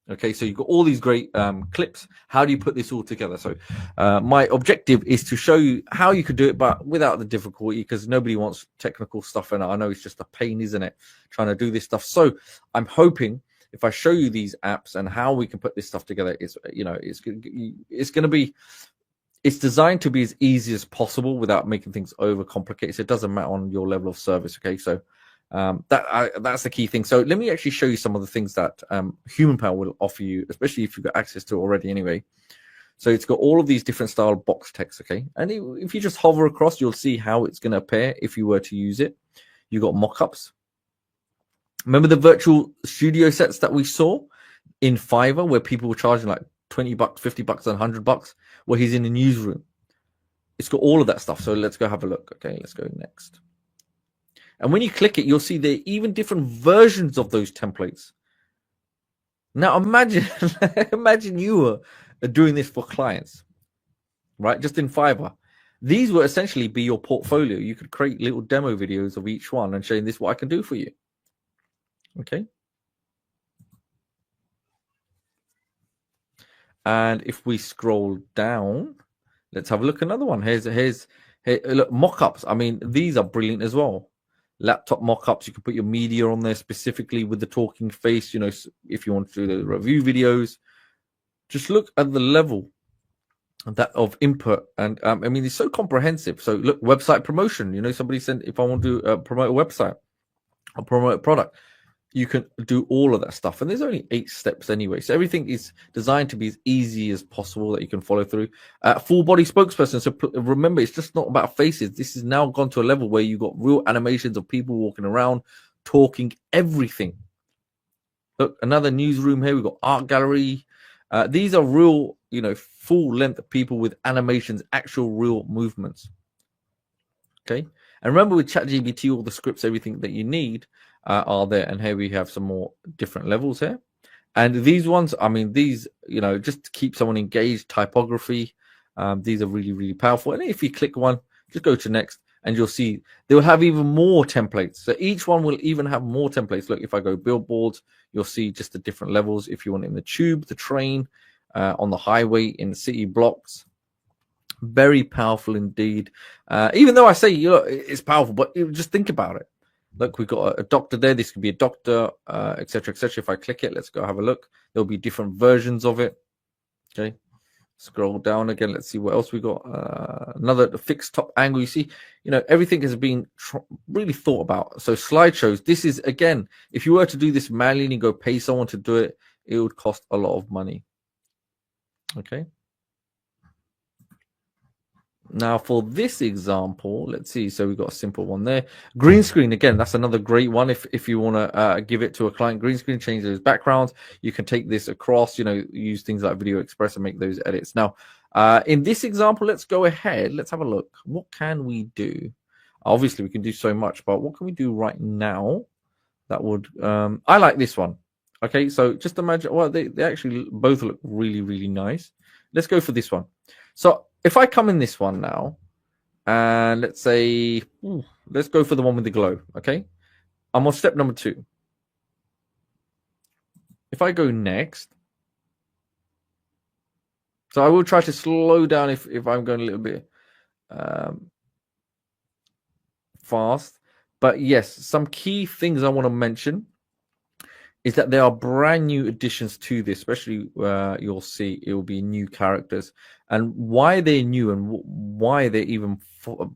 Okay, so you've got all these great clips. How do you put this all together? So my objective is to show you how you could do it, but without the difficulty, because nobody wants technical stuff. And I know it's just a pain, isn't it, trying to do this stuff. So I'm hoping if I show you these apps and how we can put this stuff together, it's going to be, it's designed to be as easy as possible without making things overcomplicated. So it doesn't matter on your level of service. Okay, so that's the key thing. So let me actually show you some of the things that Human Power will offer you, especially if you've got access to it already anyway. So it's got all of these different style box text, okay? And if you just hover across, you'll see how it's going to appear if you were to use it. You got mock-ups. Remember the virtual studio sets that we saw in Fiverr where people were charging like $20, $50, and $100? Well, he's in the newsroom. It's got all of that stuff. So let's go have a look. Okay, let's go next. And when you click it, you'll see there are even different versions of those templates. Now imagine, imagine you were doing this for clients, right? Just in Fiverr. These will essentially be your portfolio. You could create little demo videos of each one and showing this what I can do for you. Okay. And if we scroll down, let's have a look at another one. Here, look, mock-ups. I mean, these are brilliant as well. Laptop mock-ups, you can put your media on there specifically with the talking face, you know, if you want to do the review videos. Just look at the level of input. And I mean, it's so comprehensive. So look, website promotion, you know, somebody said, if I want to promote a website or promote a product, you can do all of that stuff. And there's only 8 steps anyway. So everything is designed to be as easy as possible that you can follow through. Full body spokesperson. So remember, it's just not about faces. This has now gone to a level where you've got real animations of people walking around, talking, everything. Look, another newsroom here. We've got art gallery. These are real, you know, full length people with animations, actual real movements. Okay. And remember with ChatGPT, all the scripts, everything that you need are there. And here we have some more different levels here. And these ones, I mean, these, you know, just to keep someone engaged, typography, these are really, really powerful. And if you click one, just go to next and you'll see they will have even more templates. So each one will even have more templates. Look, if I go billboards, you'll see just the different levels. If you want it in the tube, the train, on the highway, in city blocks. Very powerful indeed. Even though I say, you know, it's powerful, but just think about it. Look, we've got a doctor there. This could be a doctor, etc., etc. If I click it, let's go have a look. There'll be different versions of it. Okay, scroll down again. Let's see what else we got. Another fixed top angle. You see, you know, everything has been really thought about. So slideshows. This is, again, if you were to do this manually and go pay someone to do it, it would cost a lot of money. Okay. Now for this example, let's see. So we've got a simple one there. Green screen, again, that's another great one. If you want to give it to a client, green screen, change those backgrounds. You can take this across, you know, use things like ViddeoExpress and make those edits. Now, in this example, let's go ahead. Let's have a look. What can we do? Obviously, we can do so much, but what can we do right now that would, I like this one. Okay, so just imagine, well, they actually both look really, really nice. Let's go for this one. So if I come in this one now, and let's say, let's go for the one with the glow, okay? I'm on step number 2. If I go next, so I will try to slow down if I'm going a little bit fast. But yes, some key things I want to mention is that there are brand new additions to this, especially you'll see it will be new characters. And why they're new and why they're even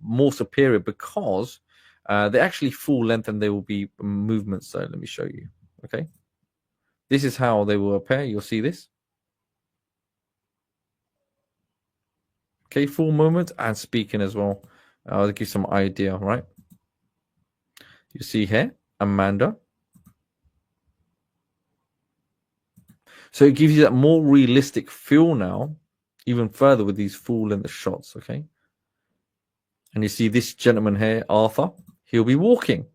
more superior, because they're actually full length and they will be movements. So let me show you. Okay. This is how they will appear. You'll see this. Okay, full movement and speaking as well. I'll give you some idea, right? You see here, Amanda. So it gives you that more realistic feel now, even further with these full length shots, okay? And you see this gentleman here, Arthur, he'll be walking.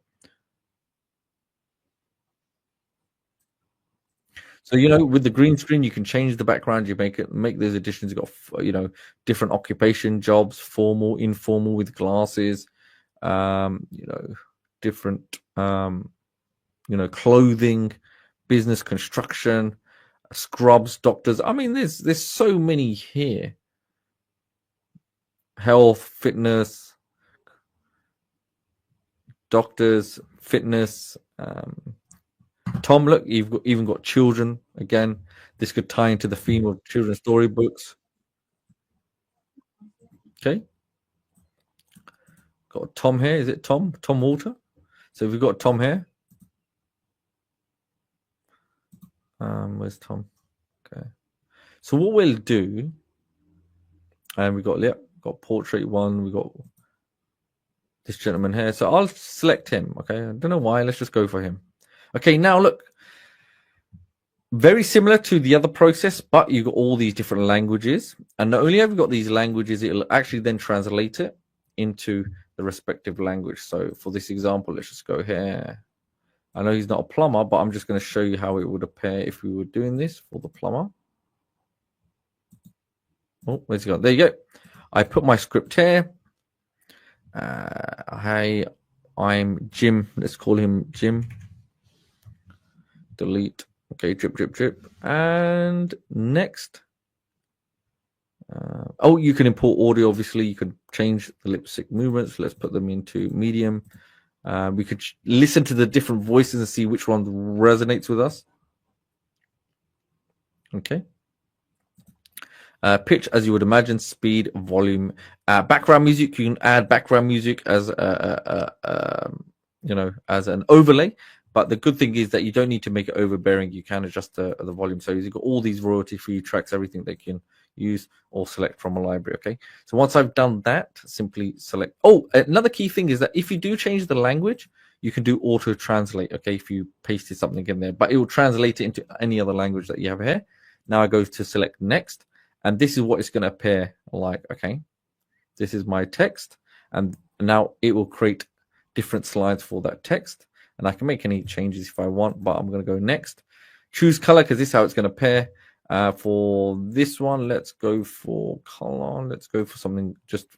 So, you know, with the green screen, you can change the background, you make those additions. You've got, you know, different occupation, jobs, formal, informal with glasses, you know, different, you know, clothing, business, construction, scrubs, doctors. I mean, there's so many here. Health, fitness, doctors, fitness. Tom, look, you've even got children. Again, this could tie into the theme of children's storybooks. Okay, got Tom here. Is it Tom? Tom Walter. So we've got Tom here. Where's Tom? Okay. So what we'll do, and we got portrait one. We got this gentleman here. So I'll select him. Okay. I don't know why. Let's just go for him. Okay. Now look, very similar to the other process, but you've got all these different languages, and not only have you got these languages, it'll actually then translate it into the respective language. So for this example, let's just go here. I know he's not a plumber, but I'm just going to show you how it would appear if we were doing this for the plumber. Oh, where's he gone? There you go. I put my script here. Hey, I'm Jim. Let's call him Jim. Delete. Okay, drip, drip, drip. And next. Oh, you can import audio. Obviously, you can change the lip sync movements. Let's put them into medium. We could listen to the different voices and see which one resonates with us. Okay. Pitch, as you would imagine, speed, volume, background music. You can add background music as as an overlay. But the good thing is that you don't need to make it overbearing. You can adjust the volume. So you've got all these royalty-free tracks, everything they can use or select from a library. Okay. So once I've done that, simply select. Oh, another key thing is that if you do change the language, you can do auto translate. Okay, if you pasted something in there, but it will translate it into any other language that you have here. Now I go to select next, and this is what it's going to appear like. Okay, this is my text, and now it will create different slides for that text, and I can make any changes if I want, but I'm going to go next. Choose color, because this is how it's going to appear. For this one, let's go for color. Let's go for something just,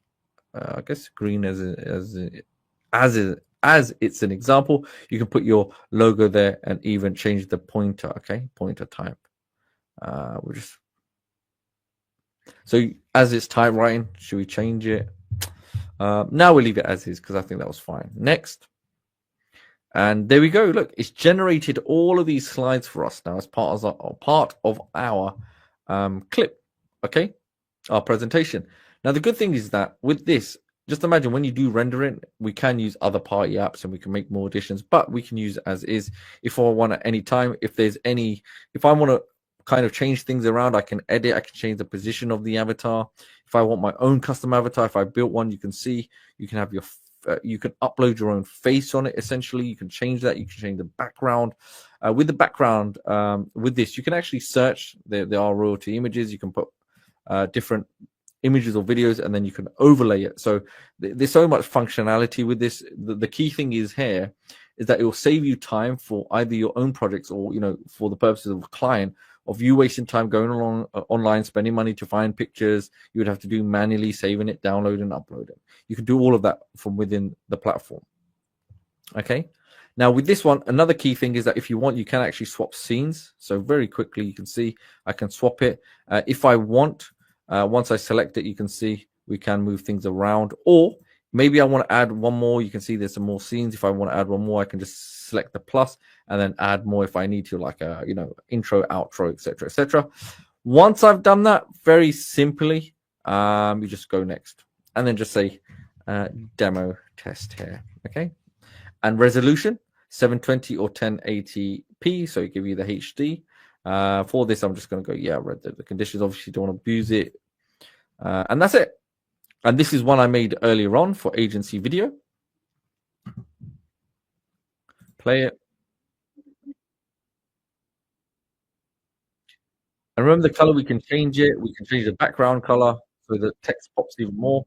I guess, green as it's an example. You can put your logo there and even change the pointer. Okay, pointer type. We'll just so as it's typewriting. Should we change it? Now we'll leave it as is because I think that was fine. Next. And there we go. Look, it's generated all of these slides for us now as part of our clip. Okay, our presentation. Now the good thing is that with this, just imagine when you do render it, we can use other party apps and we can make more additions, but we can use it as is. If I want at any time, if I want to kind of change things around, I can edit. I can change the position of the avatar. If I want my own custom avatar, if I built one, you can see you can have your you can upload your own face on it. Essentially, you can change that. You can change the background. With the background, with this, you can actually search. There are royalty images. You can put different images or videos, and then you can overlay it. So there's so much functionality with this. The key thing is here is that it will save you time for either your own projects or for the purposes of a client, of you wasting time going along online, spending money to find pictures. You would have to do manually saving it, download and upload it. You can do all of that from within the platform. Okay. Now with this one, another key thing is that if you want, you can actually swap scenes. So very quickly, you can see I can swap it. If I want, once I select it, you can see we can move things around, or maybe I want to add one more. You can see there's some more scenes. If I want to add one more, I can just select the plus and then add more if I need to, like a intro, outro, etc., etc. Once I've done that, very simply, you just go next and then just say demo test here. Okay, and resolution 720 or 1080p, so it give you the HD. For this, I'm just going to go, I read the conditions. Obviously, don't want to abuse it. And that's it. And this is one I made earlier on for agency video. Play it. And remember the color, we can change it. We can change the background color so the text pops even more.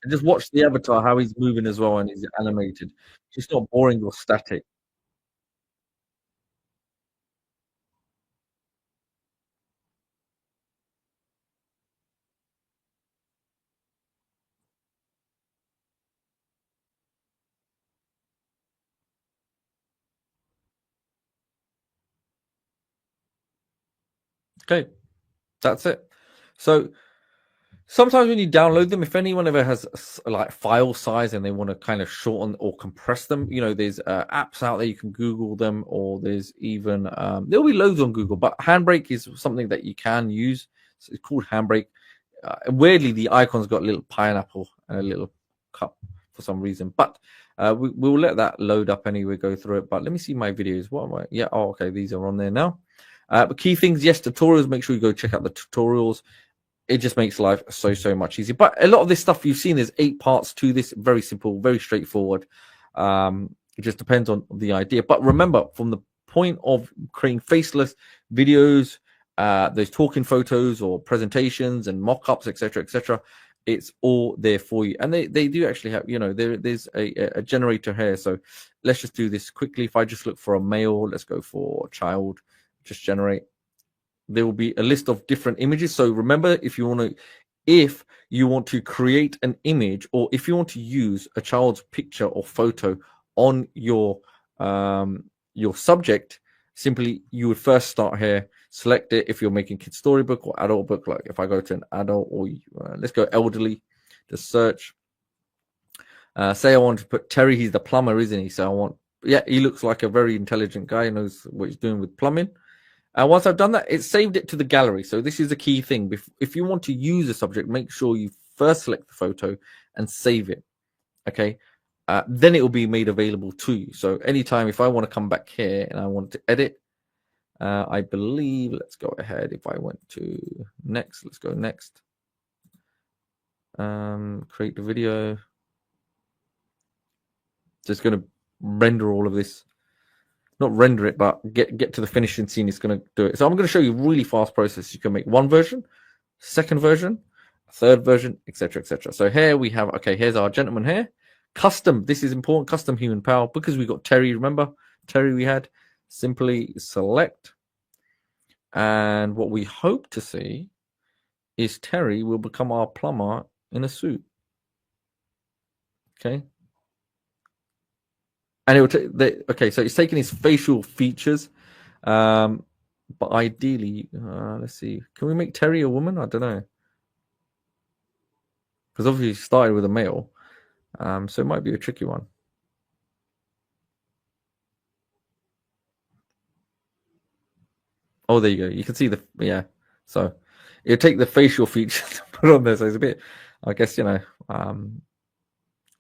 And just watch the avatar, how he's moving as well, and he's animated. It's not boring or static. Okay, that's it. So sometimes when you download them, if anyone ever has like file size and they want to kind of shorten or compress them, you know, there's apps out there, you can Google them, or there's even there'll be loads on Google, but Handbrake is something that you can use. So it's called Handbrake. Weirdly, the icon's got a little pineapple and a little cup for some reason, but we'll let that load up anyway, go through it. But let me see my videos. What am I? Yeah, oh, okay, these are on there now. But key things, yes, tutorials. Make sure you go check out the tutorials. It just makes life so much easier. But a lot of this stuff you've seen, there's 8 parts to this. Very simple, very straightforward. It just depends on the idea. But remember, from the point of creating faceless videos, those talking photos or presentations and mock-ups, etc., it's all there for you. And they do actually have, you know, there's a generator here. So let's just do this quickly. If I just look for a male, let's go for child, just generate. There will be a list of different images. So remember, if you want to create an image, or if you want to use a child's picture or photo on your subject, simply you would first start here, select it. If you're making kids storybook or adult book, like if I go to an adult, or let's go elderly, just search. Say I want to put Terry. He's the plumber, isn't he? So he looks like a very intelligent guy, he knows what he's doing with plumbing. Once I've done that, it saved it to the gallery. So this is the key thing. If you want to use a subject, make sure you first select the photo and save it. Okay. Then it will be made available to you. So anytime, if I want to come back here and I want to edit, I believe, let's go ahead. If I went to next, let's go next. Create the video. Just going to render all of this. Not render it, but get to the finishing scene. It's going to do it. So I'm going to show you a really fast process. You can make one version, second version, third version, etc. So here we have, okay, here's our gentleman here. Custom, this is important, custom human power, because we got Terry, remember? Terry we had. Simply select. And what we hope to see is Terry will become our plumber in a suit. Okay. And it will take okay, so it's taking his facial features, but ideally, let's see, can we make Terry a woman? I don't know, because obviously he started with a male, so it might be a tricky one. Oh, there you go. You can see the So it'll take the facial features to put on there. So it's a bit, I guess, you know.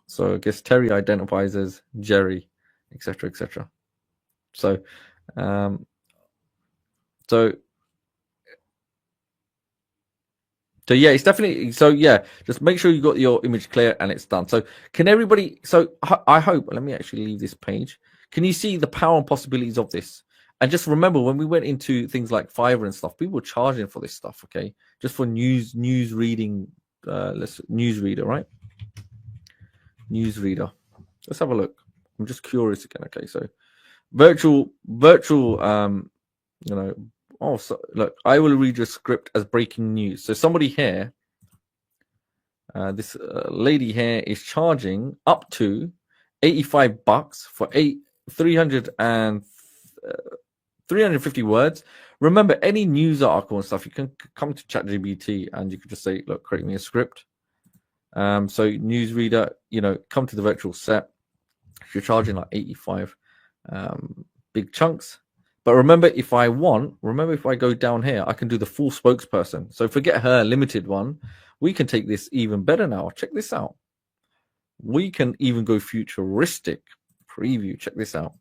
So I guess Terry identifies as Jerry, etc. So, so yeah, it's definitely, so yeah, just make sure you got your image clear and it's done. So can everybody, so I hope, let me actually leave this page. Can you see the power and possibilities of this? And just remember, when we went into things like Fiverr and stuff, people were charging for this stuff, okay? Just for news reading, newsreader, right? Newsreader. Let's have a look. I'm just curious again. Okay, so virtual, you know, oh, so look, I will read your script as breaking news. So somebody here, this lady here is charging up to $85 for 350 words. Remember, any news article and stuff, you can come to ChatGPT and you can just say, look, create me a script. So newsreader, you know, come to the virtual set. If you're charging like 85 big chunks. But remember, if I go down here, I can do the full spokesperson. So forget her limited one. We can take this even better now. Check this out. We can even go futuristic preview. Check this out.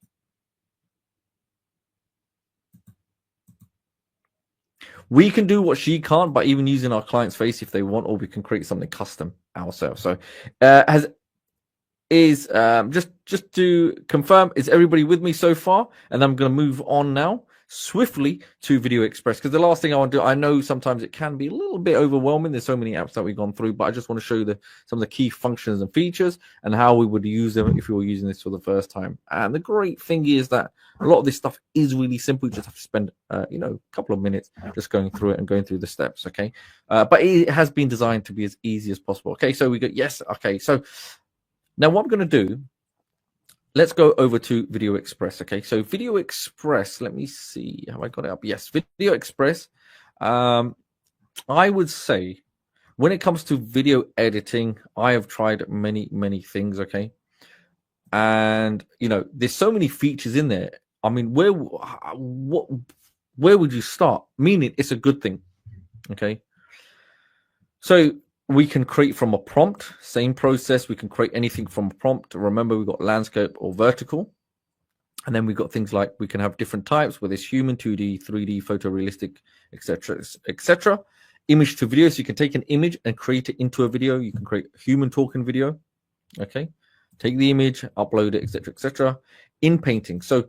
We can do what she can't by even using our client's face if they want, or we can create something custom ourselves. So just to confirm, is everybody with me so far? And I'm going to move on now swiftly to Video Express, because the last thing I want to do, I know sometimes it can be a little bit overwhelming. There's so many apps that we've gone through, but I just want to show you some of the key functions and features and how we would use them if we were using this for the first time. And the great thing is that a lot of this stuff is really simple. You just have to spend a couple of minutes just going through it and going through the steps. Okay, but it has been designed to be as easy as possible. Okay, so we go, yes. Okay, so now what I'm going to do, let's go over to Video Express. Okay, so Video Express, let me see, have I got it up? Yes, Video Express. I would say when it comes to video editing, I have tried many things. Okay, and there's so many features in there. I mean, where would you start? Meaning, it's a good thing. Okay, so we can create from a prompt. Same process. We can create anything from a prompt. Remember, we've got landscape or vertical. And then we've got things like we can have different types, whether it's human, 2D, 3D, photorealistic, etc., etc. Image to video. So you can take an image and create it into a video. You can create a human talking video. Okay. Take the image, upload it, etc., etc. In painting. So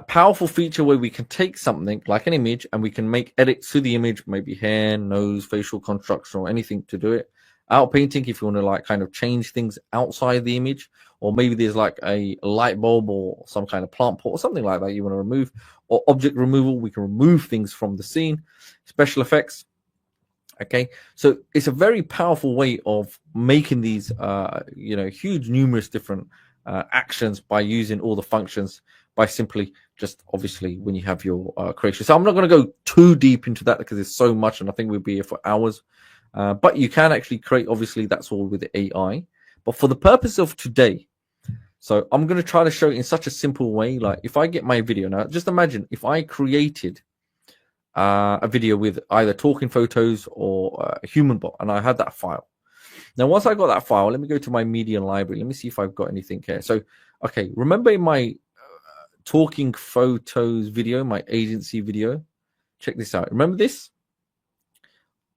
powerful feature where we can take something like an image and we can make edits to the image, maybe hair, nose, facial construction, or anything to do it. Out painting, if you want to like kind of change things outside the image, or maybe there's like a light bulb or some kind of plant pot or something like that you want to remove, or object removal, we can remove things from the scene. Special effects. Okay, so it's a very powerful way of making these huge numerous different actions by using all the functions, by simply just obviously when you have your creation. So I'm not going to go too deep into that because there's so much and I think we'll be here for hours. But you can actually create, obviously that's all with the AI. But for the purpose of today, so I'm going to try to show it in such a simple way. Like if I get my video now, just imagine if I created a video with either talking photos or a human bot, and I had that file. Now, once I got that file, let me go to my media library. Let me see if I've got anything here. So, okay, remember in my talking photos video, my agency video, check this out. Remember this?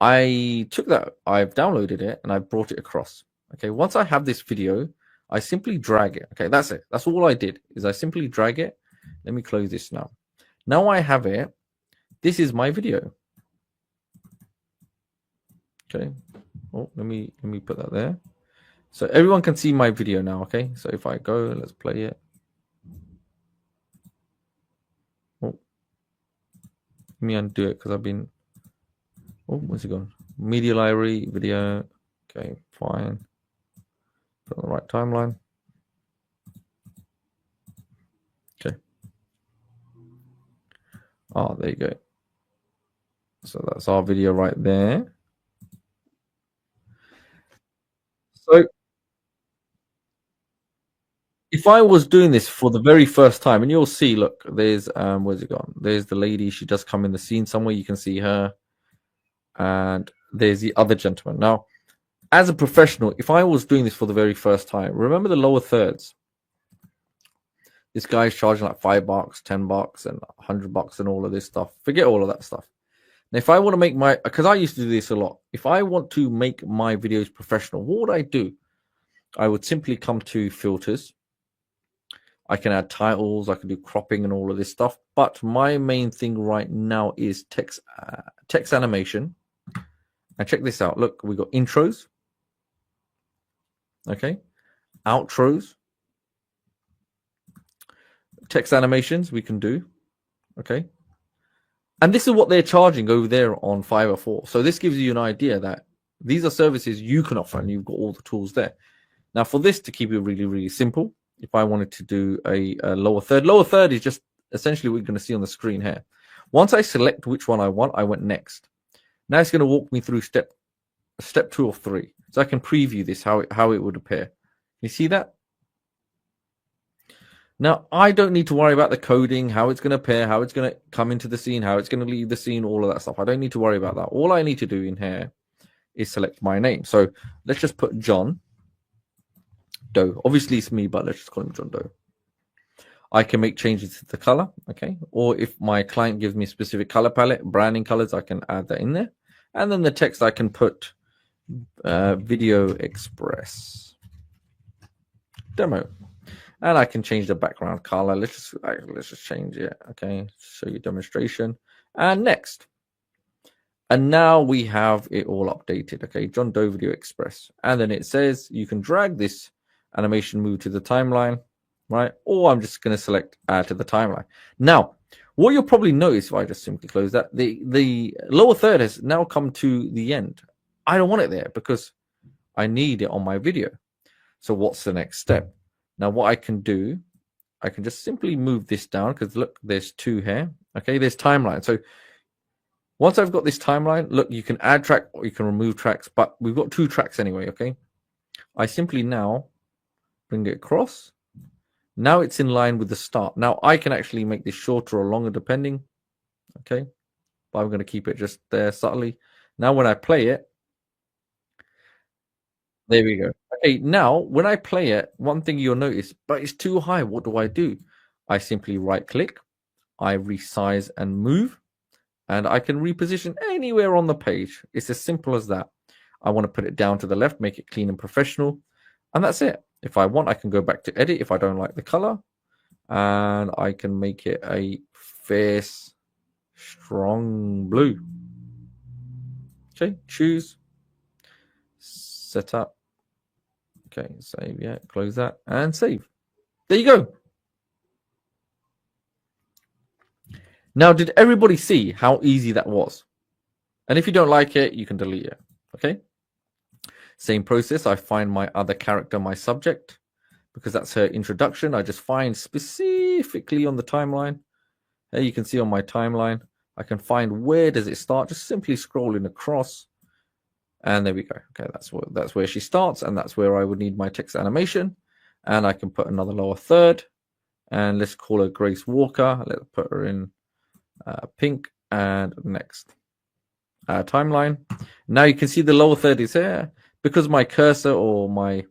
I took that, I've downloaded it, and I brought it across. Okay, once I have this video, I simply drag it. Okay, that's it. That's all I did, is I simply drag it. Let me close this now. Now I have it. This is my video. Okay. Oh, let me put that there. So everyone can see my video now. Okay. So if I go, let's play it. Oh, let me undo it because I've been. Oh, where's it gone? Media library, video. Okay, fine. Put on the right timeline. Okay. Oh, there you go. So that's our video right there. So if I was doing this for the very first time, and you'll see, look, there's where's it gone? There's the lady, she does come in the scene somewhere, you can see her. And there's the other gentleman. Now, as a professional, if I was doing this for the very first time, remember the lower thirds. This guy's charging like $5, $10, and $100 and all of this stuff. Forget all of that stuff. Now, if I want to make because I used to do this a lot. If I want to make my videos professional, what would I do? I would simply come to filters. I can add titles. I can do cropping and all of this stuff. But my main thing right now is text animation. And check this out. Look, we got intros. Okay. Outros. Text animations we can do. Okay. And this is what they're charging over there on Fiverr for. So this gives you an idea that these are services you can offer and you've got all the tools there. Now, for this to keep it really, really simple, if I wanted to do a lower third is just essentially what you're going to see on the screen here. Once I select which one I want, I went next. Now it's going to walk me through step 2 or 3. So I can preview this, how it would appear. You see that? Now, I don't need to worry about the coding, how it's going to appear, how it's going to come into the scene, how it's going to leave the scene, all of that stuff. I don't need to worry about that. All I need to do in here is select my name. So let's just put John Doe. Obviously, it's me, but let's just call him John Doe. I can make changes to the color, okay? Or if my client gives me a specific color palette, branding colors, I can add that in there. And then the text, I can put Video Express demo. And I can change the background color. Let's just change it, okay? Show you demonstration. And next. And now we have it all updated, okay? John Doe Video Express. And then it says you can drag this animation move to the timeline, right? Or I'm just going to select add to the timeline. Now, what you'll probably notice if I just simply close that, the lower third has now come to the end. I don't want it there because I need it on my video. So what's the next step? Now, what I can do, I can just simply move this down because look, there's 2 here. Okay, there's timeline. So Once I've got this timeline, look, you can add track or you can remove tracks, but we've got 2 tracks anyway, okay? I simply now bring it across. Now it's in line with the start. Now I can actually make this shorter or longer depending, okay? But I'm going to keep it just there subtly. Now when I play it, there we go. Okay, now when I play it, one thing you'll notice, but it's too high. What do? I simply right click, I resize and move, and I can reposition anywhere on the page. It's as simple as that. I want to put it down to the left, make it clean and professional, and that's it. If I want, I can go back to edit if I don't like the color, and I can make it a fierce, strong blue. Okay, choose, set up. Okay, save, yeah, close that, and save. There you go. Now, did everybody see how easy that was? And if you don't like it, you can delete it, okay? Same process, I find my other character, my subject, because that's her introduction. I just find specifically on the timeline. There you can see on my timeline, I can find where does it start, just simply scrolling across. And there we go. Okay, that's where she starts, and that's where I would need my text animation. And I can put another lower third, and let's call her Grace Walker. Let's put her in pink, and next timeline. Now you can see the lower third is here because my cursor or my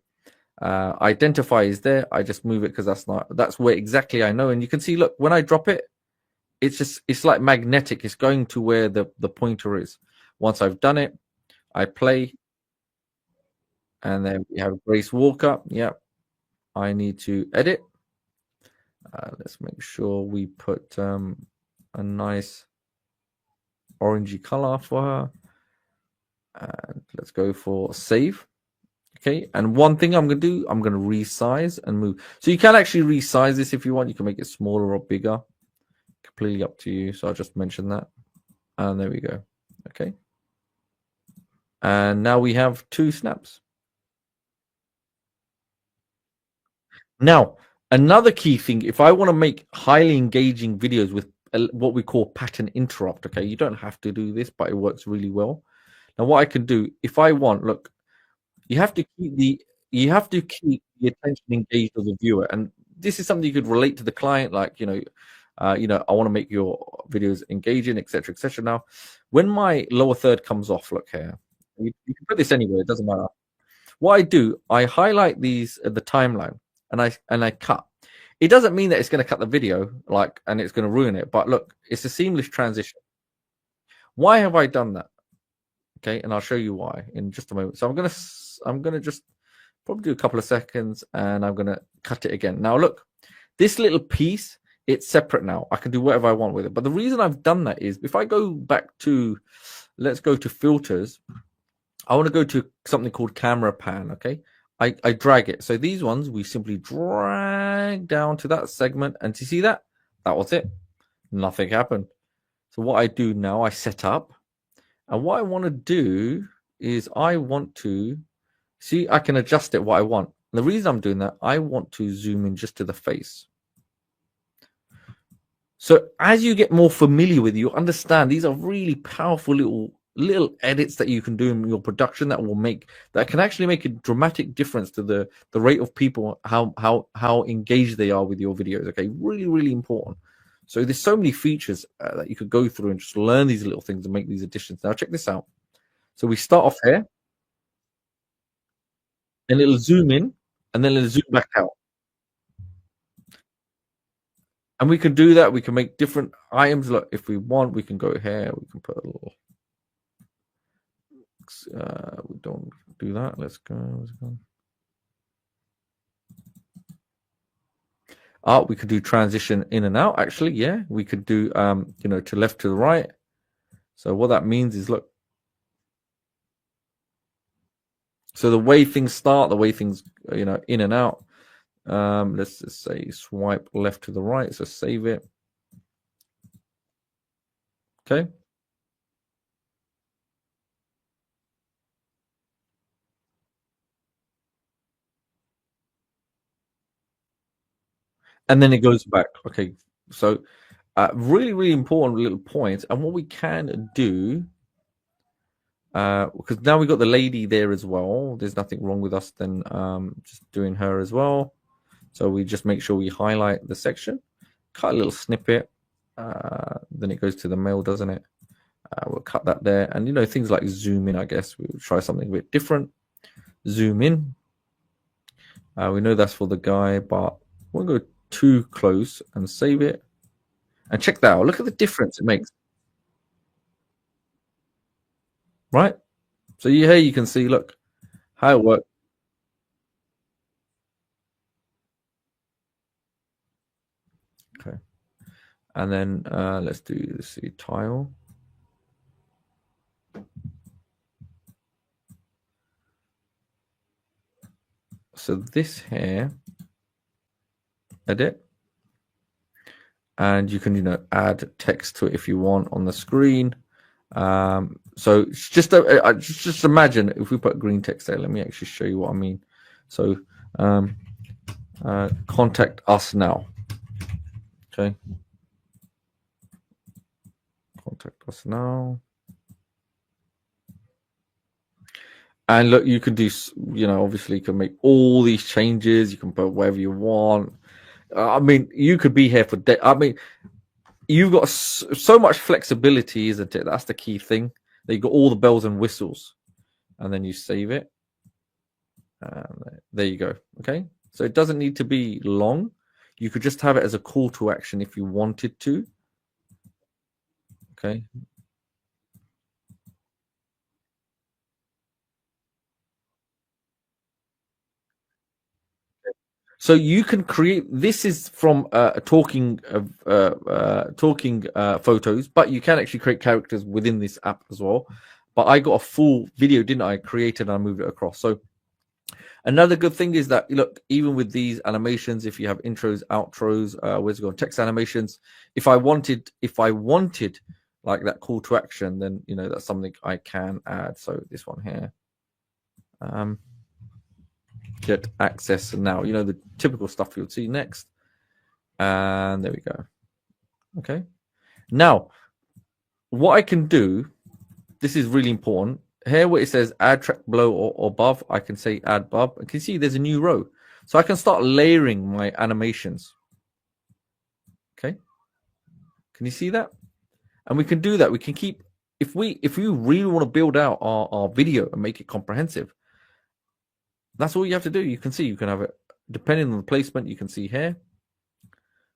identifier is there. I just move it because that's where exactly I know. And you can see, look, when I drop it, it's like magnetic. It's going to where the pointer is. Once I've done it, I play, and then we have Grace Walker. Yep, I need to edit. Let's make sure we put a nice orangey color for her. And let's go for save. Okay, and one thing I'm going to do, I'm going to resize and move. So you can actually resize this if you want. You can make it smaller or bigger. Completely up to you. So I'll just mention that. And there we go. Okay. And now we have 2 snaps. Now, another key thing, if I want to make highly engaging videos with what we call pattern interrupt, okay, you don't have to do this, but it works really well. Now, what I can do, if I want, look, you have to keep the attention engaged of the viewer, and this is something you could relate to the client, like I want to make your videos engaging, etc., etc. Now, when my lower third comes off, look here, you can put this anywhere, it doesn't matter. What I do, I highlight these at the timeline, and I cut. It doesn't mean that it's going to cut the video, and it's going to ruin it. But look, it's a seamless transition. Why have I done that? Okay, and I'll show you why in just a moment. So I'm gonna just probably do a couple of seconds, and I'm gonna cut it again. Now look, this little piece, it's separate now. I can do whatever I want with it. But the reason I've done that is if I go back to, let's go to filters. I want to go to something called camera pan. Okay, I drag it. So these ones we simply drag down to that segment, and to see that was it. Nothing happened. So what I do now, I set up. And what I want to do is I want to see, I can adjust it what I want. And the reason I'm doing that, I want to zoom in just to the face. So as you get more familiar with it, you understand these are really powerful little edits that you can do in your production that can actually make a dramatic difference to the rate of people, how engaged they are with your videos. Okay, really, really important. So there's so many features that you could go through and just learn these little things and make these additions. Now check this out. So we start off here, and it'll zoom in, and then it'll zoom back out. And we can do that. We can make different items. Look, if we want, we can go here. We can put a little. We don't do that. Let's go. We could do transition in and out. Actually, yeah, we could do to left to the right. So what that means is, look. So the way things start, the way things in and out. Let's just say swipe left to the right. So save it. Okay. And then it goes back. Okay. So Really, really important little point. And what we can do, because now we've got the lady there as well. There's nothing wrong with us then just doing her as well. So we just make sure we highlight the section, cut a little snippet. Then it goes to the mail, doesn't it? We'll cut that there. And, things like zoom in, I guess. We'll try something a bit different. Zoom in. We know that's for the guy, but we won't go too close, and save it. And check that out. Look at the difference it makes. Right? So here you can see, look, how it works. Okay. And then let's see, tile. So this here, edit. And you can, add text to it if you want on the screen. So just imagine if we put green text there. Let me actually show you what I mean. So contact us now. Okay. Contact us now. And look, you can do, obviously you can make all these changes. You can put whatever you want. I mean, you could be here for days. I mean, you've got so much flexibility, isn't it? That's the key thing. That you've got all the bells and whistles. And then you save it. There you go. Okay. So it doesn't need to be long. You could just have it as a call to action if you wanted to. Okay. So you can create. This is from talking photos, but you can actually create characters within this app as well. But I got a full video, didn't I? Created and I moved it across. So another good thing is that, look, even with these animations, if you have intros, outros, where's it going? Text animations. If I wanted like that call to action, then that's something I can add. So this one here. Get access now, the typical stuff you'll see next. And there we go. Okay. Now, what I can do, this is really important. Here where it says add track below or above, I can say add above. You can see there's a new row. So I can start layering my animations. Okay. Can you see that? And we can do that. We can keep, if we really want to build out our video and make it comprehensive, that's all you have to do. You can see, you can have it depending on the placement. You can see here,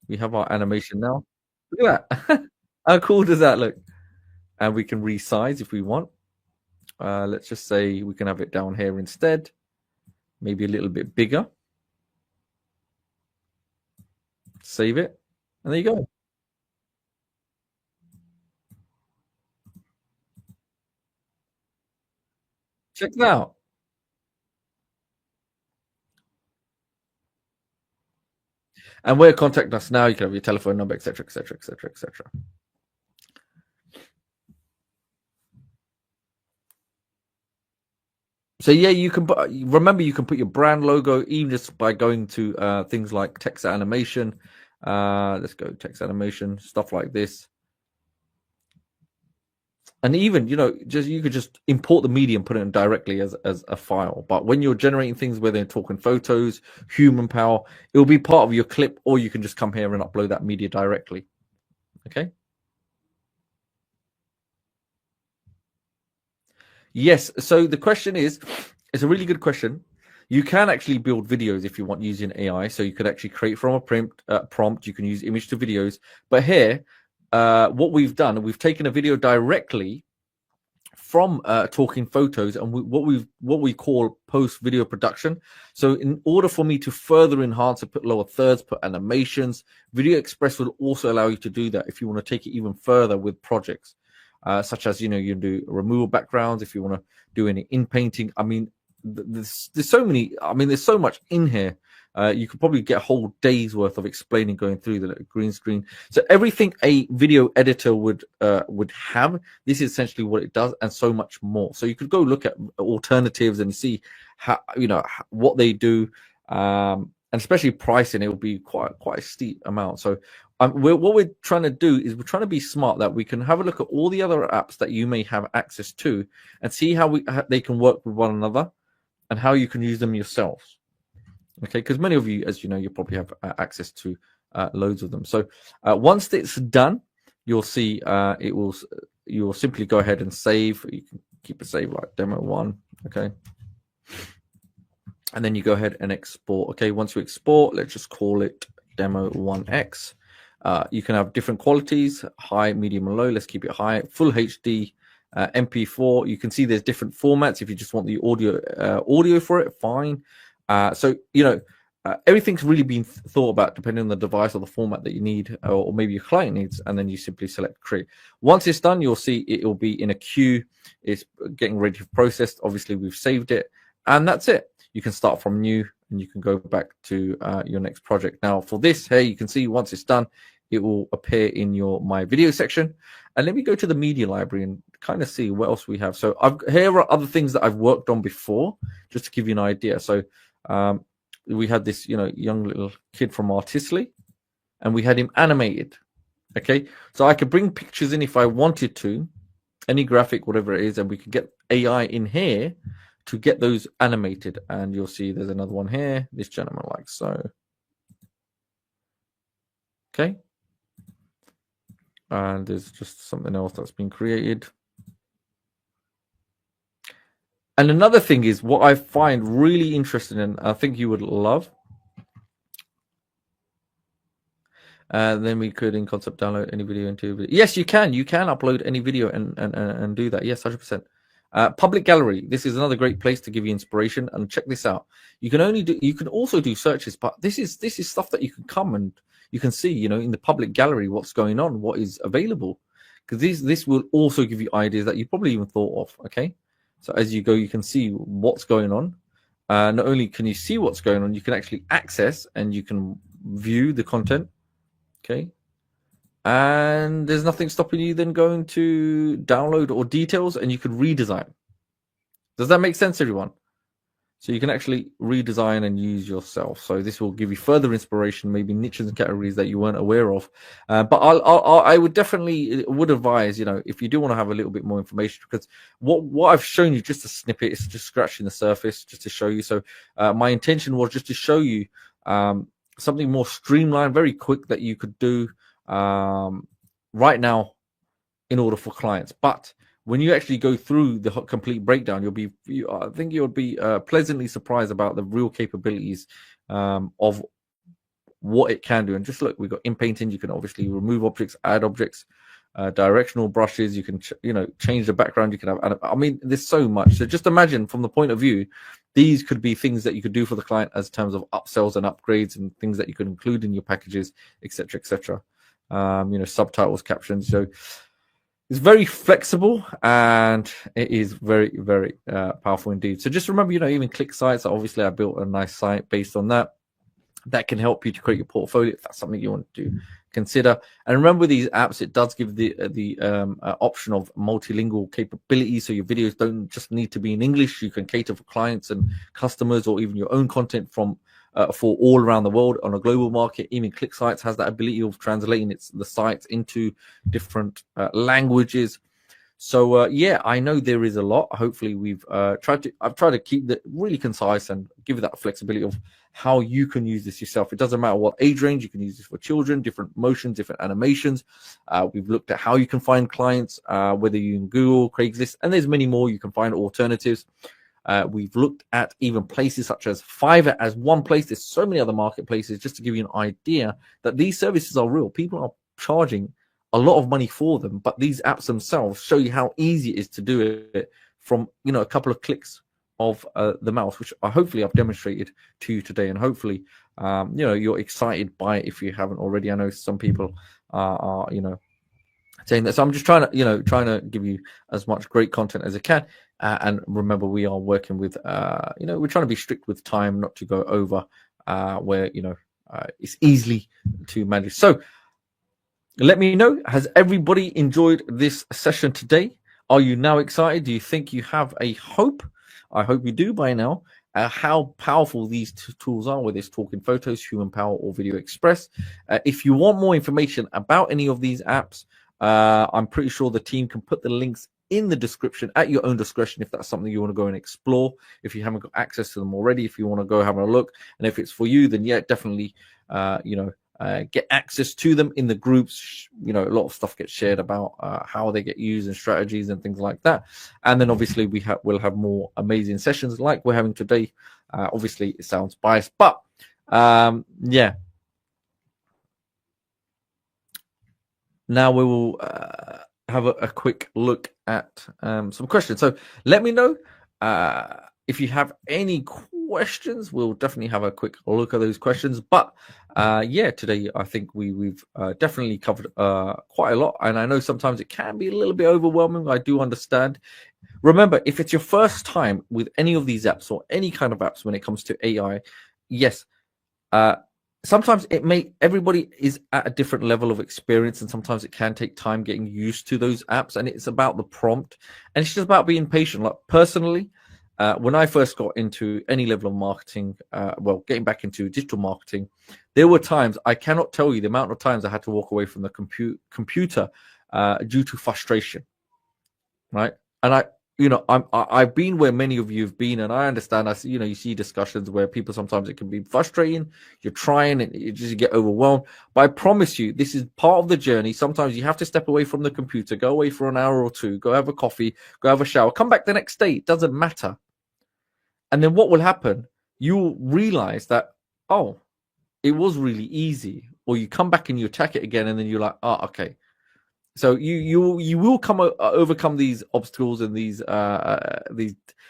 we have our animation now. Look at that. How cool does that look? And we can resize if we want. Let's just say we can have it down here instead, maybe a little bit bigger. Save it, and there you go. Check that out. And where contact us now, you can have your telephone number, etc., etc., etc., etc. So yeah, you can remember you can put your brand logo even just by going to things like text animation. Let's go text animation, stuff like this. And even, you could just import the media and put it in directly as a file. But when you're generating things where they're talking photos, human power, it will be part of your clip, or you can just come here and upload that media directly. Okay. Yes. So the question is, it's a really good question. You can actually build videos if you want using AI. So you could actually create from a prompt. You can use image to videos. But here, what we've done, we've taken a video directly from talking photos and what we call post video production. So in order for me to further enhance it, put lower thirds, put animations, Video Express will also allow you to do that if you want to take it even further with projects, such as, you do removal backgrounds, if you want to do any in painting. I mean, there's so many, there's so much in here. You could probably get a whole day's worth of explaining, going through the green screen. So everything a video editor would have, this is essentially what it does, and so much more. So you could go look at alternatives and see how, what they do. and especially pricing, it will be quite a steep amount. So what we're trying to do is we're trying to be smart, that we can have a look at all the other apps that you may have access to and see how they can work with one another and how you can use them yourselves. Okay, because many of you, as you know, you probably have access to loads of them. So once it's done, you'll see you'll simply go ahead and save. You can keep it saved like demo1. Okay, and then you go ahead and export. Okay, once you export, let's just call it demo1x. You can have different qualities, high, medium, and low. Let's keep it high. Full HD, MP4. You can see there's different formats. If you just want the audio for it, fine. So everything's really been thought about depending on the device or the format that you need, or maybe your client needs, and then you simply select create. Once it's done, you'll see it will be in a queue. It's getting ready to process. Obviously, we've saved it, and that's it. You can start from new, and you can go back to your next project. Now, for this, here you can see once it's done, it will appear in your My Video section. And let me go to the media library and kind of see what else we have. So here are other things that I've worked on before, just to give you an idea. So we had this, young little kid from Artistly, and we had him animated. Okay, so I could bring pictures in if I wanted to, any graphic, whatever it is, and we could get AI in here to get those animated. And you'll see there's another one here, this gentleman like so. Okay, and there's just something else that's been created. And another thing is what I find really interesting, and I think you would love. Then we could in concept download any video into video. Yes, you can. You can upload any video and do that. Yes, 100%. Public gallery. This is another great place to give you inspiration. And check this out. You can also do searches, but this is stuff that you can come and you can see, in the public gallery what's going on, what is available, because this will also give you ideas that you probably even thought of. Okay, so as you go, you can see what's going on. Not only can you see what's going on, you can actually access and you can view the content. Okay, and there's nothing stopping you then going to download or details, and you could redesign. Does that make sense, everyone? So you can actually redesign and use yourself. So this will give you further inspiration, maybe niches and categories that you weren't aware of. But I would definitely advise, if you do want to have a little bit more information, because what I've shown you, just a snippet, is just scratching the surface, just to show you. So my intention was just to show you something more streamlined, very quick, that you could do right now in order for clients. But when you actually go through the complete breakdown, I think you'll be pleasantly surprised about the real capabilities of what it can do. And just look, we've got in painting, you can obviously remove objects, add objects, directional brushes, you can change the background, you can have, I mean, there's so much. So just imagine, from the point of view, these could be things that you could do for the client as terms of upsells and upgrades, and things that you could include in your packages, etc., etc. Subtitles, captions. So it's very flexible, and it is very, very powerful indeed. So just remember, even click sites. Obviously, I built a nice site based on that. That can help you to create your portfolio if that's something you want to consider. And remember, these apps, it does give the option of multilingual capability. So your videos don't just need to be in English. You can cater for clients and customers, or even your own content for all around the world on a global market. Even ClickSites has that ability of translating the sites into different languages. So yeah, I know there is a lot. Hopefully I've tried to keep that really concise and give you that flexibility of how you can use this yourself. It doesn't matter what age range. You can use this for children, different motions, different animations. We've looked at how you can find clients, whether you in Google, Craigslist, and there's many more. You can find alternatives. We've looked at even places such as Fiverr as one place. There's so many other marketplaces, just to give you an idea that these services are real. People are charging a lot of money for them, but these apps themselves show you how easy it is to do it from a couple of clicks of the mouse, which hopefully I've demonstrated to you today. And hopefully you're excited by it if you haven't already. I know some people are saying that. So I'm just trying to give you as much great content as I can. And remember, we are working with, we're trying to be strict with time, not to go over where, it's easily to manage. So let me know, has everybody enjoyed this session today? Are you now excited? Do you think you have a hope? I hope you do by now. how powerful these tools are, whether it's Talking Photos, Human Power, or Video Express. If you want more information about any of these apps, I'm pretty sure the team can put the links in the description at your own discretion if that's something you want to go and explore. If you haven't got access to them already, if you want to go have a look, and if it's for you, then yeah, definitely, get access to them in the groups. A lot of stuff gets shared about how they get used and strategies and things like that. And then obviously we'll have more amazing sessions like we're having today. Obviously it sounds biased, but yeah. Now we will have a quick look at some questions. So let me know if you have any questions. We'll definitely have a quick look at those questions. But yeah, today I think we've definitely covered quite a lot. And I know sometimes it can be a little bit overwhelming. I do understand. Remember, if it's your first time with any of these apps or any kind of apps when it comes to AI, yes, sometimes everybody is at a different level of experience, and sometimes it can take time getting used to those apps, and it's about the prompt, and it's just about being patient. Like personally, when I first got into any level of marketing, getting back into digital marketing, there were times, I cannot tell you the amount of times I had to walk away from the computer due to frustration, right? And I've been where many of you have been, and I understand. You see discussions where people, sometimes it can be frustrating. You're trying and you just get overwhelmed. But I promise you, this is part of the journey. Sometimes you have to step away from the computer, go away for an hour or two, go have a coffee, go have a shower, come back the next day. It doesn't matter. And then what will happen? You'll realize that, oh, it was really easy. Or you come back and you attack it again, and then you're like, oh, okay. So you will overcome these obstacles and these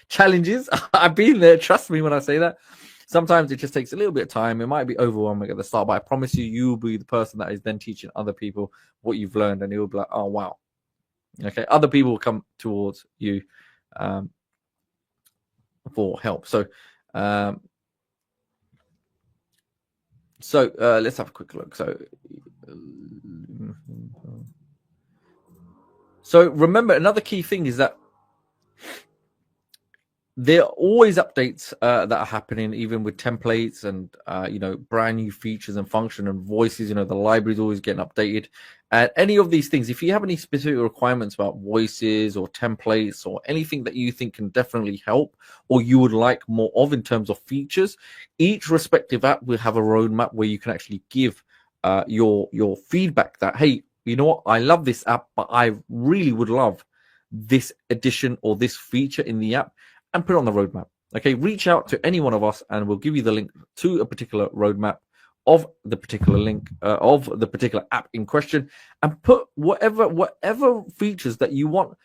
challenges. I've been there. Trust me when I say that. Sometimes it just takes a little bit of time. It might be overwhelming at the start, but I promise you'll be the person that is then teaching other people what you've learned, and you'll be like, oh wow, okay. Other people will come towards you for help. So let's have a quick look. So remember, another key thing is that there are always updates that are happening, even with templates and brand new features and function and voices. The library is always getting updated. And any of these things, if you have any specific requirements about voices or templates or anything that you think can definitely help, or you would like more of in terms of features, each respective app will have a roadmap where you can actually give your feedback that, hey, you know what, I love this app, but I really would love this addition or this feature in the app, and put it on the roadmap. Okay, reach out to any one of us and we'll give you the link to a particular roadmap of the particular link of the particular app in question, and put whatever features that you want.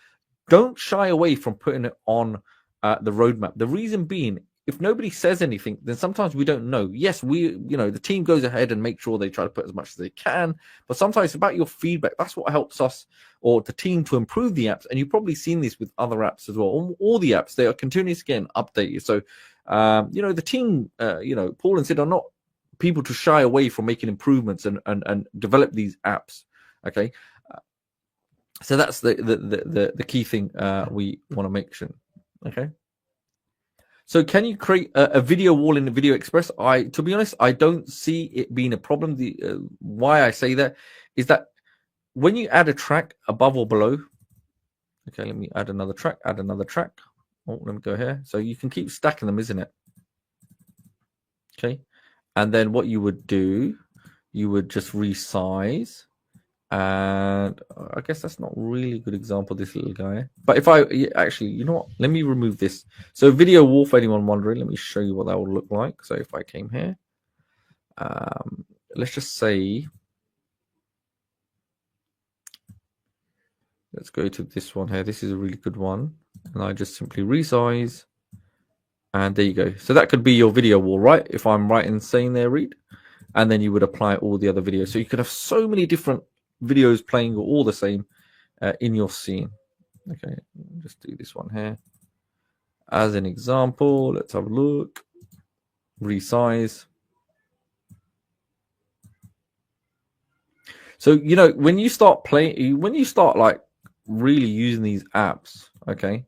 Don't shy away from putting it on the roadmap. The reason being, if nobody says anything, then sometimes we don't know. Yes, the team goes ahead and make sure they try to put as much as they can, but sometimes it's about your feedback. That's what helps us or the team to improve the apps. And you've probably seen this with other apps as well. All the apps, they are continuously getting updated. So, the team, Paul and Sid are not people to shy away from making improvements and develop these apps. Okay. So that's the key thing we want to mention. Okay. So can you create a video wall in the Video Express? To be honest, I don't see it being a problem. Why I say that is that when you add a track above or below, okay, let me add another track. Oh, let me go here. So you can keep stacking them, isn't it? Okay. And then what you would do, you would just resize. And I guess that's not really a good example, this little guy. But if actually, you know what? Let me remove this. So video wall, for anyone wondering, let me show you what that would look like. So if I came here, let's just say, let's go to this one here. This is a really good one. And I just simply resize. And there you go. So that could be your video wall, right? If I'm right in saying there, Reed. And then you would apply all the other videos. So you could have so many different videos playing all the same in your scene. Okay, just do this one here as an example. Let's have a look. Resize. So when you start like really using these apps, okay,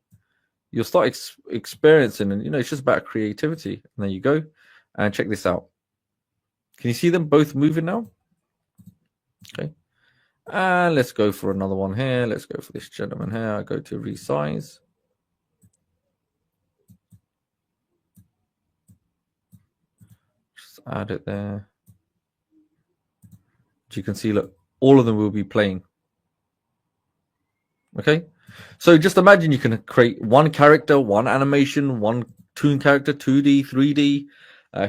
you'll start experiencing, and it's just about creativity. And there you go. And check this out. Can you see them both moving now? Okay. And let's go for another one here. Let's go for this gentleman here. I go to resize. Just add it there. As you can see, look, all of them will be playing. Okay. So just imagine you can create one character, one animation, one toon character, 2D, 3D,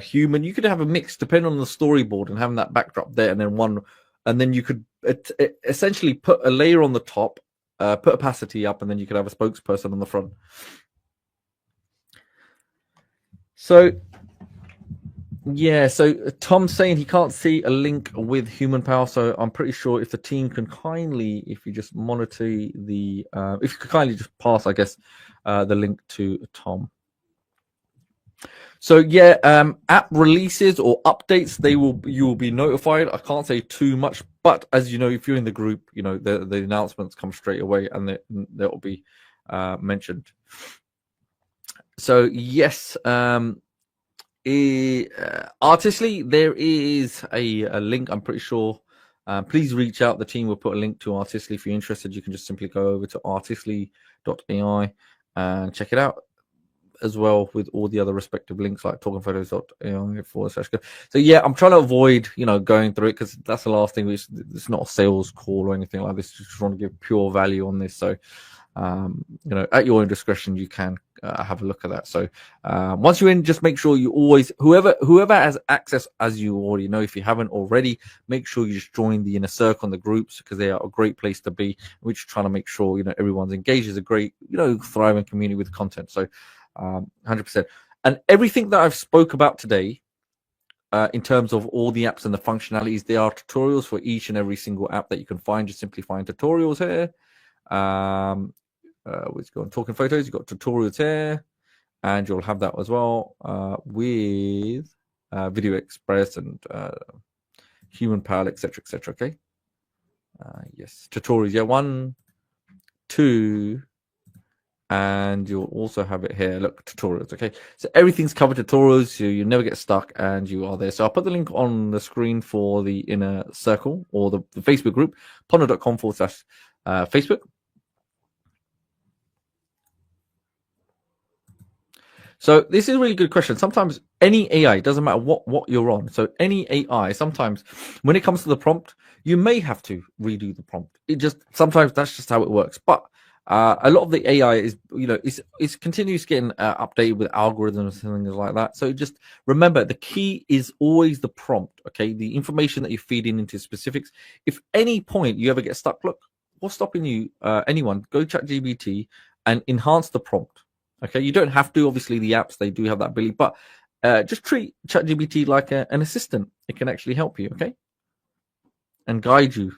human. You could have a mix depending on the storyboard and having that backdrop there, and then you could essentially put a layer on the top, put opacity up, and then you could have a spokesperson on the front. So yeah, so Tom's saying he can't see a link with human power, so I'm pretty sure if the team can kindly, if you just monitor the, if you could kindly just pass, I guess, the link to Tom. So yeah, app releases or updates, you will be notified. I can't say too much, but as you know, if you're in the group, the announcements come straight away, and that will be mentioned. So yes, artistly, there is a link, I'm pretty sure. Please reach out. The team will put a link to Artistly. If you're interested, you can just simply go over to artistly.ai and check it out, as well with all the other respective links like talkingphotos.ai/. So yeah, I'm trying to avoid going through it, because that's the last thing. It's not a sales call or anything like this. Just want to give pure value on this. So at your own discretion, you can have a look at that. So once you're in, just make sure you always, whoever has access, as you already know, if you haven't already, make sure you just join the inner circle and the groups, because they are a great place to be. We're just trying to make sure everyone's engaged. Is a great thriving community with content. So 100%. And everything that I've spoke about today, in terms of all the apps and the functionalities, there are tutorials for each and every single app that you can find. Just simply find tutorials here. We've got Talking Photos, you've got tutorials here, and you'll have that as well with Video Express and Human Power, etc., etc. Okay. Yes, tutorials. Yeah, 1, 2, and you'll also have it here. Look, tutorials. Okay, so everything's covered tutorials, so you never get stuck, and you are there. So I'll put the link on the screen for the inner circle or the Facebook group, ponder.com/Facebook. So this is a really good question. Sometimes any AI, doesn't matter what you're on. So any AI, sometimes when it comes to the prompt, you may have to redo the prompt. Sometimes that's just how it works. But a lot of the AI is, it's continuously getting updated with algorithms and things like that. So just remember, the key is always the prompt. Okay, the information that you're feeding into specifics. If any point you ever get stuck, look, what's stopping you? Anyone, go ChatGPT and enhance the prompt. Okay, you don't have to. Obviously, the apps, they do have that ability, but just treat ChatGPT like an assistant. It can actually help you, okay, and guide you.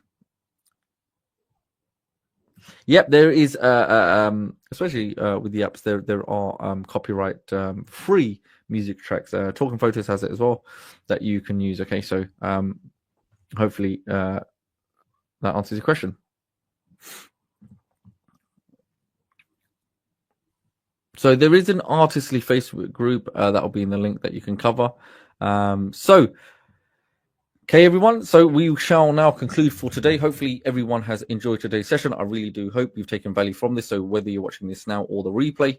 Yep, there is, especially with the apps, there are copyright free music tracks. Talking Photos has it as well that you can use. Okay, so hopefully that answers your question. So there is an Artistly Facebook group that will be in the link that you can cover. Okay, everyone. So we shall now conclude for today. Hopefully everyone has enjoyed today's session. I really do hope you've taken value from this. So whether you're watching this now or the replay,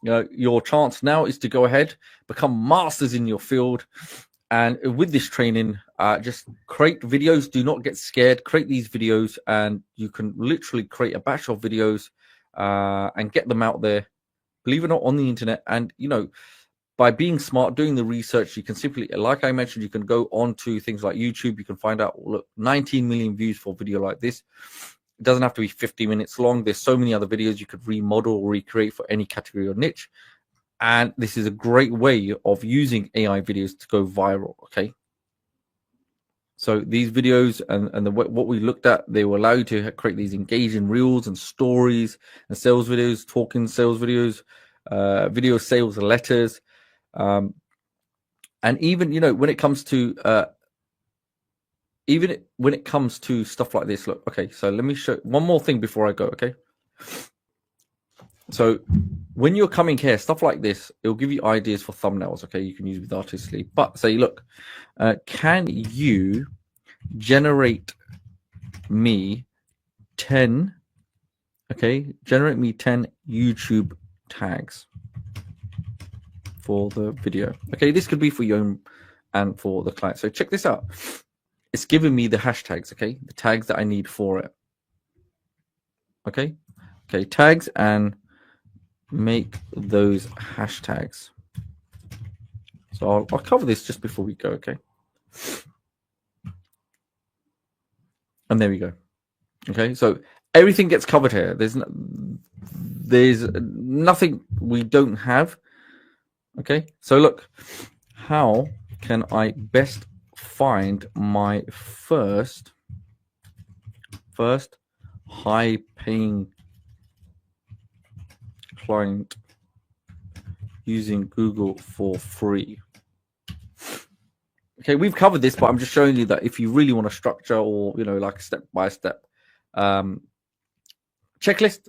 your chance now is to go ahead, become masters in your field. And with this training, just create videos. Do not get scared. Create these videos, and you can literally create a batch of videos and get them out there, believe it or not, on the internet. And by being smart, doing the research, you can simply, like I mentioned, you can go on to things like YouTube. You can find out, look, 19 million views for a video like this. It doesn't have to be 50 minutes long. There's so many other videos you could remodel or recreate for any category or niche. And this is a great way of using AI videos to go viral. Okay, so these videos and what we looked at, they will allow you to create these engaging reels and stories and sales videos, talking sales videos, video sales letters, and even when it comes to stuff like this. Look, okay, so let me show one more thing before I go. Okay, So when you're coming here, stuff like this, it'll give you ideas for thumbnails. Okay, you can use with Artistly. But say, look, can you generate me 10? Okay, generate me 10 YouTube tags for the video. Okay, this could be for your own and for the client. So check this out. It's giving me the hashtags. Okay, the tags that I need for it. Okay, tags, and make those hashtags. So I'll cover this just before we go. Okay, and there we go. Okay, so everything gets covered here. There's nothing we don't have. Okay, so look, how can I best find my first high paying client using Google for free? Okay, we've covered this, but I'm just showing you that if you really want to structure, or like step by step checklist,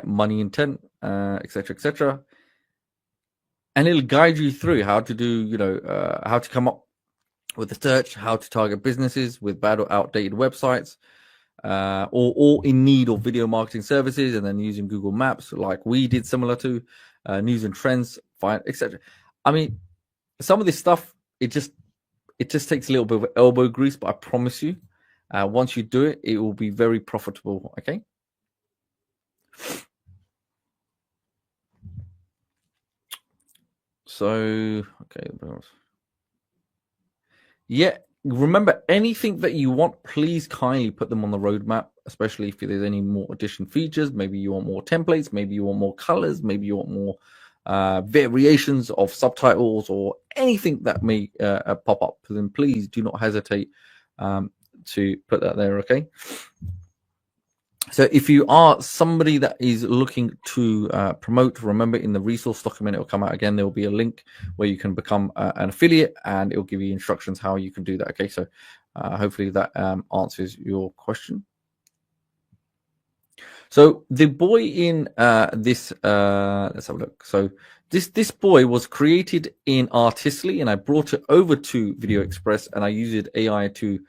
money intent, etc., and it'll guide you through how to do, how to come up with the search, how to target businesses with bad or outdated websites, or in need of video marketing services, and then using Google Maps, like we did, similar to news and trends, etc. I mean, some of this stuff, it just takes a little bit of elbow grease, but I promise you, once you do it, it will be very profitable. Okay. So, okay. Yeah, remember, anything that you want, please kindly put them on the roadmap, especially if there's any more addition features. Maybe you want more templates, maybe you want more colors, maybe you want more variations of subtitles, or anything that may pop up. Then please do not hesitate to put that there. Okay. So if you are somebody that is looking to promote, remember, in the resource document, it will come out again. There will be a link where you can become an affiliate, and it will give you instructions how you can do that. Okay, so hopefully that answers your question. So the boy in this, let's have a look. So this boy was created in Artistly, and I brought it over to VideoExpress, and I used AI to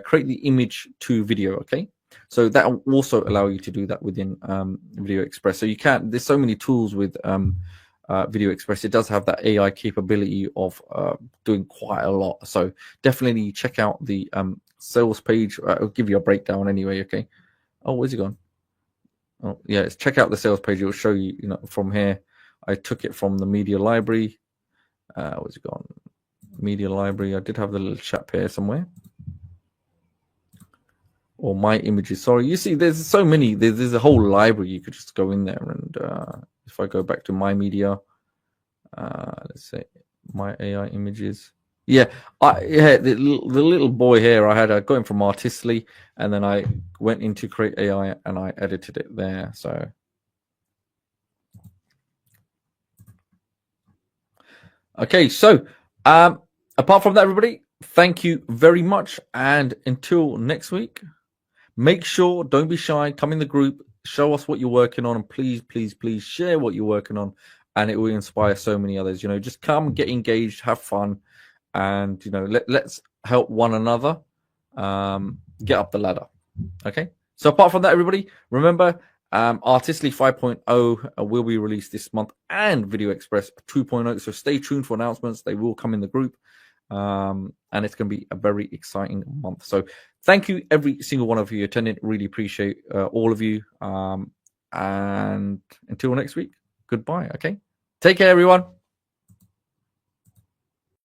create the image to video. Okay. So that will also allow you to do that within VideoExpress. So you can't, there's so many tools with VideoExpress. It does have that AI capability of doing quite a lot. So definitely check out the sales page. I'll give you a breakdown anyway. Okay. Oh, where's he gone? Oh, yeah. Check out the sales page. It will show you, from here. I took it from the media library. Where's it gone? Media library. I did have the little chap here somewhere. Or my images. Sorry, you see, there's so many. There's a whole library. You could just go in there, and if I go back to my media, let's say my AI images. Yeah, the little boy here, I got him from Artistly, and then I went into Create AI and I edited it there. So okay, so apart from that, everybody, thank you very much, and until next week. Make sure, don't be shy, come in the group, show us what you're working on, and please, please, please share what you're working on, and it will inspire so many others. Just come, get engaged, have fun, and let's help one another get up the ladder. Okay. So apart from that, everybody, remember, Artistly 5.0 will be released this month, and VideoExpress 2.0. So stay tuned for announcements. They will come in the group. And it's going to be a very exciting month. So thank you, every single one of you attending. Really appreciate all of you. And until next week, goodbye. Okay. Take care, everyone.